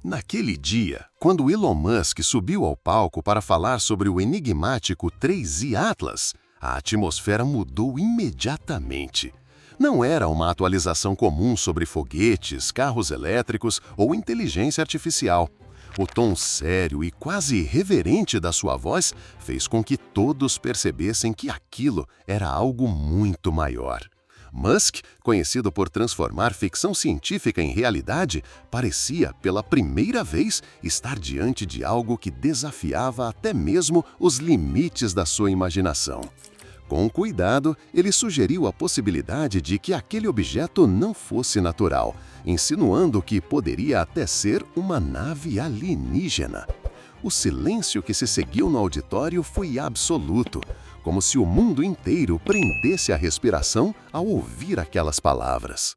Naquele dia, quando Elon Musk subiu ao palco para falar sobre o enigmático 3i Atlas, a atmosfera mudou imediatamente. Não era uma atualização comum sobre foguetes, carros elétricos ou inteligência artificial. O tom sério e quase reverente da sua voz fez com que todos percebessem que aquilo era algo muito maior. Musk, conhecido por transformar ficção científica em realidade, parecia, pela primeira vez, estar diante de algo que desafiava até mesmo os limites da sua imaginação. Com cuidado, ele sugeriu a possibilidade de que aquele objeto não fosse natural, insinuando que poderia até ser uma nave alienígena. O silêncio que se seguiu no auditório foi absoluto, como se o mundo inteiro prendesse a respiração ao ouvir aquelas palavras.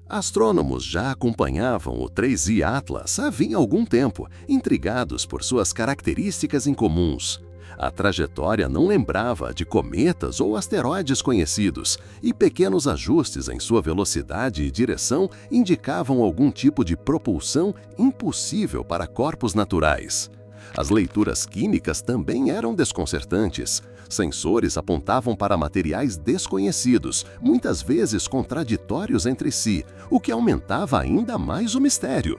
Astrônomos já acompanhavam o 3i Atlas havia algum tempo, intrigados por suas características incomuns. A trajetória não lembrava de cometas ou asteroides conhecidos, e pequenos ajustes em sua velocidade e direção indicavam algum tipo de propulsão impossível para corpos naturais. As leituras químicas também eram desconcertantes. Sensores apontavam para materiais desconhecidos, muitas vezes contraditórios entre si, o que aumentava ainda mais o mistério.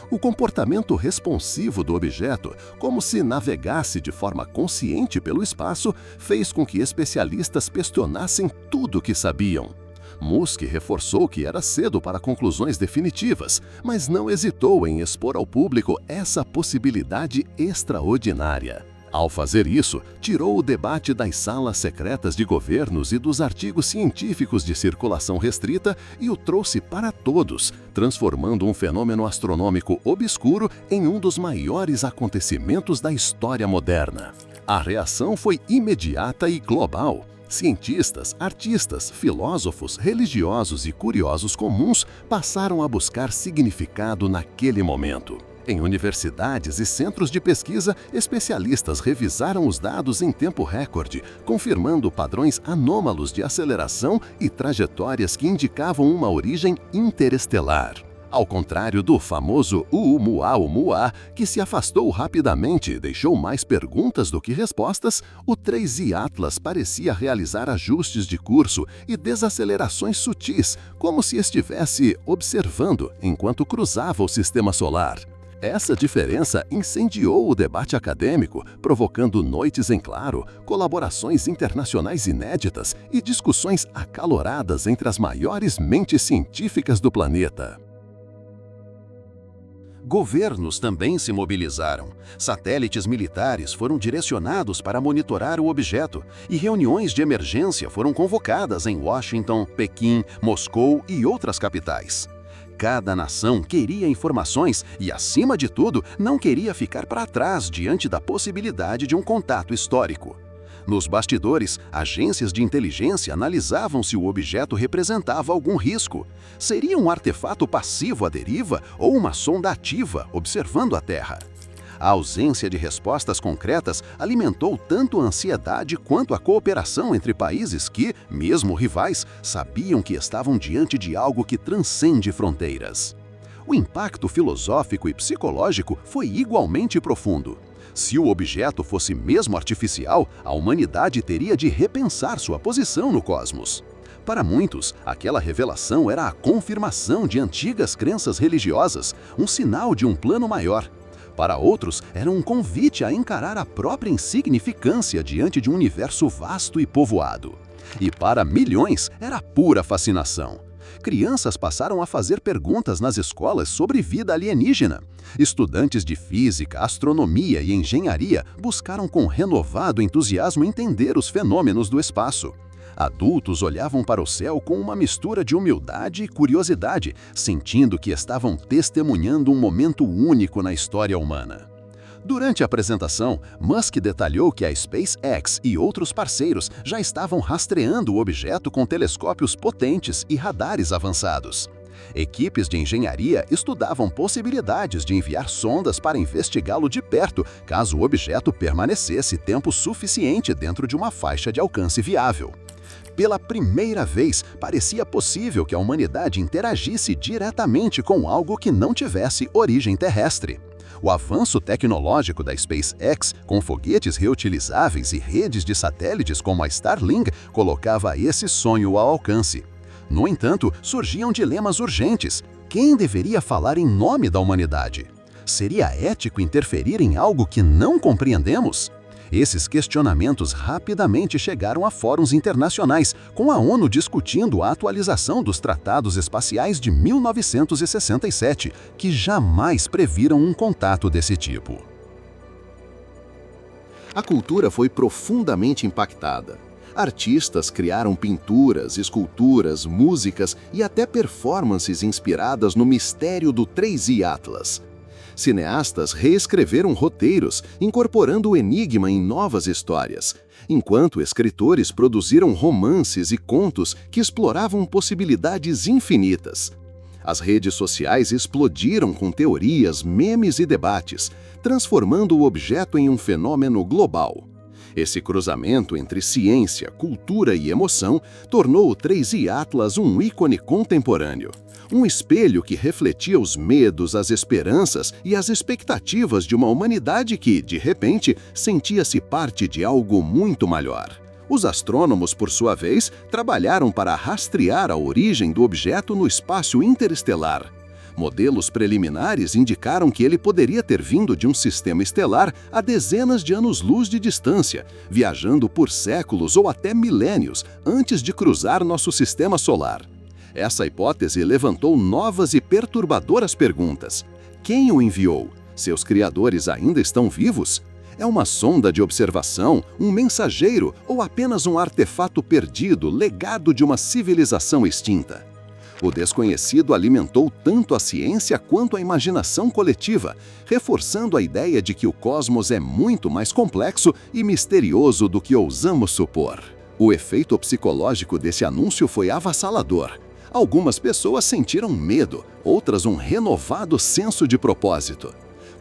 O comportamento responsivo do objeto, como se navegasse de forma consciente pelo espaço, fez com que especialistas questionassem tudo o que sabiam. Musk reforçou que era cedo para conclusões definitivas, mas não hesitou em expor ao público essa possibilidade extraordinária. Ao fazer isso, tirou o debate das salas secretas de governos e dos artigos científicos de circulação restrita e o trouxe para todos, transformando um fenômeno astronômico obscuro em um dos maiores acontecimentos da história moderna. A reação foi imediata e global. Cientistas, artistas, filósofos, religiosos e curiosos comuns passaram a buscar significado naquele momento. Em universidades e centros de pesquisa, especialistas revisaram os dados em tempo recorde, confirmando padrões anômalos de aceleração e trajetórias que indicavam uma origem interestelar. Ao contrário do famoso Oumuamua, que se afastou rapidamente e deixou mais perguntas do que respostas, o 3i Atlas parecia realizar ajustes de curso e desacelerações sutis, como se estivesse observando enquanto cruzava o sistema solar. Essa diferença incendiou o debate acadêmico, provocando noites em claro, colaborações internacionais inéditas e discussões acaloradas entre as maiores mentes científicas do planeta. Governos também se mobilizaram. Satélites militares foram direcionados para monitorar o objeto e reuniões de emergência foram convocadas em Washington, Pequim, Moscou e outras capitais. Cada nação queria informações e, acima de tudo, não queria ficar para trás diante da possibilidade de um contato histórico. Nos bastidores, agências de inteligência analisavam se o objeto representava algum risco. Seria um artefato passivo à deriva ou uma sonda ativa observando a Terra? A ausência de respostas concretas alimentou tanto a ansiedade quanto a cooperação entre países que, mesmo rivais, sabiam que estavam diante de algo que transcende fronteiras. O impacto filosófico e psicológico foi igualmente profundo. Se o objeto fosse mesmo artificial, a humanidade teria de repensar sua posição no cosmos. Para muitos, aquela revelação era a confirmação de antigas crenças religiosas, um sinal de um plano maior. Para outros, era um convite a encarar a própria insignificância diante de um universo vasto e povoado. E para milhões, era pura fascinação. Crianças passaram a fazer perguntas nas escolas sobre vida alienígena. Estudantes de física, astronomia e engenharia buscaram com renovado entusiasmo entender os fenômenos do espaço. Adultos olhavam para o céu com uma mistura de humildade e curiosidade, sentindo que estavam testemunhando um momento único na história humana. Durante a apresentação, Musk detalhou que a SpaceX e outros parceiros já estavam rastreando o objeto com telescópios potentes e radares avançados. Equipes de engenharia estudavam possibilidades de enviar sondas para investigá-lo de perto, caso o objeto permanecesse tempo suficiente dentro de uma faixa de alcance viável. Pela primeira vez, parecia possível que a humanidade interagisse diretamente com algo que não tivesse origem terrestre. O avanço tecnológico da SpaceX, com foguetes reutilizáveis e redes de satélites como a Starlink, colocava esse sonho ao alcance. No entanto, surgiam dilemas urgentes. Quem deveria falar em nome da humanidade? Seria ético interferir em algo que não compreendemos? Esses questionamentos rapidamente chegaram a fóruns internacionais, com a ONU discutindo a atualização dos tratados espaciais de 1967, que jamais previram um contato desse tipo. A cultura foi profundamente impactada. Artistas criaram pinturas, esculturas, músicas e até performances inspiradas no mistério do 3I Atlas. Cineastas reescreveram roteiros, incorporando o enigma em novas histórias, enquanto escritores produziram romances e contos que exploravam possibilidades infinitas. As redes sociais explodiram com teorias, memes e debates, transformando o objeto em um fenômeno global. Esse cruzamento entre ciência, cultura e emoção tornou o 3I Atlas um ícone contemporâneo. Um espelho que refletia os medos, as esperanças e as expectativas de uma humanidade que, de repente, sentia-se parte de algo muito maior. Os astrônomos, por sua vez, trabalharam para rastrear a origem do objeto no espaço interestelar. Modelos preliminares indicaram que ele poderia ter vindo de um sistema estelar a dezenas de anos-luz de distância, viajando por séculos ou até milênios antes de cruzar nosso sistema solar. Essa hipótese levantou novas e perturbadoras perguntas. Quem o enviou? Seus criadores ainda estão vivos? É uma sonda de observação, um mensageiro ou apenas um artefato perdido, legado de uma civilização extinta? O desconhecido alimentou tanto a ciência quanto a imaginação coletiva, reforçando a ideia de que o cosmos é muito mais complexo e misterioso do que ousamos supor. O efeito psicológico desse anúncio foi avassalador. Algumas pessoas sentiram medo, outras um renovado senso de propósito.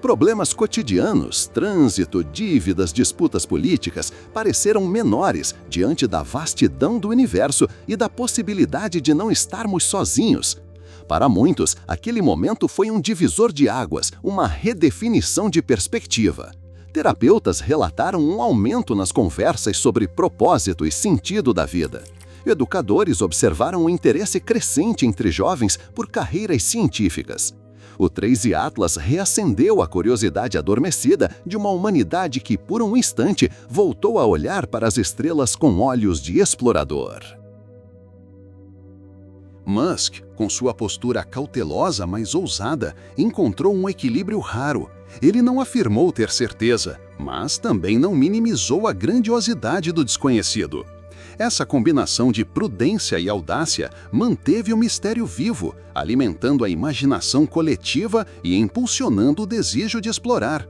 Problemas cotidianos, trânsito, dívidas, disputas políticas pareceram menores diante da vastidão do universo e da possibilidade de não estarmos sozinhos. Para muitos, aquele momento foi um divisor de águas, uma redefinição de perspectiva. Terapeutas relataram um aumento nas conversas sobre propósito e sentido da vida. Educadores observaram um interesse crescente entre jovens por carreiras científicas. O 3I Atlas reacendeu a curiosidade adormecida de uma humanidade que, por um instante, voltou a olhar para as estrelas com olhos de explorador. Musk, com sua postura cautelosa mas ousada, encontrou um equilíbrio raro. Ele não afirmou ter certeza, mas também não minimizou a grandiosidade do desconhecido. Essa combinação de prudência e audácia manteve o mistério vivo, alimentando a imaginação coletiva e impulsionando o desejo de explorar.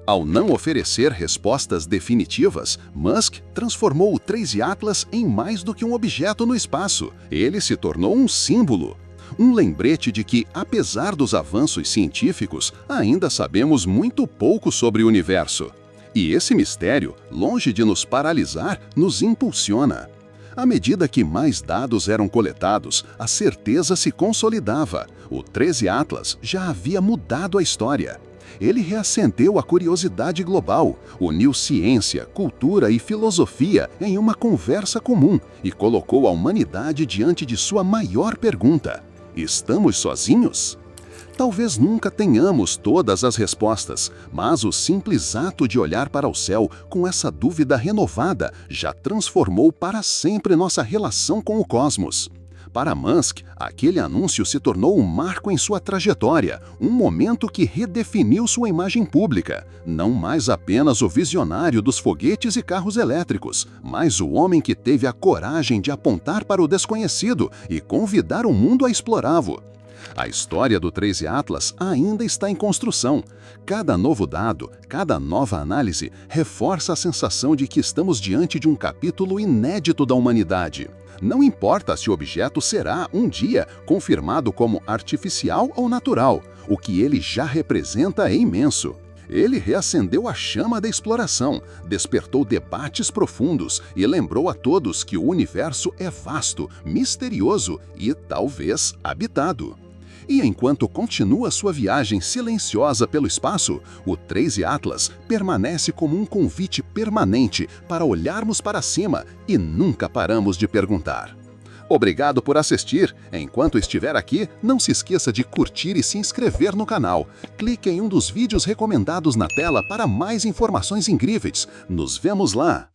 Ao não oferecer respostas definitivas, Musk transformou o 3I Atlas em mais do que um objeto no espaço. Ele se tornou um símbolo. Um lembrete de que, apesar dos avanços científicos, ainda sabemos muito pouco sobre o universo. E esse mistério, longe de nos paralisar, nos impulsiona. À medida que mais dados eram coletados, a certeza se consolidava. O 3I Atlas já havia mudado a história. Ele reacendeu a curiosidade global, uniu ciência, cultura e filosofia em uma conversa comum e colocou a humanidade diante de sua maior pergunta: estamos sozinhos? Talvez nunca tenhamos todas as respostas, mas o simples ato de olhar para o céu com essa dúvida renovada já transformou para sempre nossa relação com o cosmos. Para Musk, aquele anúncio se tornou um marco em sua trajetória, um momento que redefiniu sua imagem pública. Não mais apenas o visionário dos foguetes e carros elétricos, mas o homem que teve a coragem de apontar para o desconhecido e convidar o mundo a explorá-lo. A história do 13 Atlas ainda está em construção. Cada novo dado, cada nova análise, reforça a sensação de que estamos diante de um capítulo inédito da humanidade. Não importa se o objeto será, um dia, confirmado como artificial ou natural, o que ele já representa é imenso. Ele reacendeu a chama da exploração, despertou debates profundos e lembrou a todos que o universo é vasto, misterioso e, talvez, habitado. E enquanto continua sua viagem silenciosa pelo espaço, o 13 Atlas permanece como um convite permanente para olharmos para cima e nunca paramos de perguntar. Obrigado por assistir. Enquanto estiver aqui, não se esqueça de curtir e se inscrever no canal. Clique em um dos vídeos recomendados na tela para mais informações incríveis. Nos vemos lá!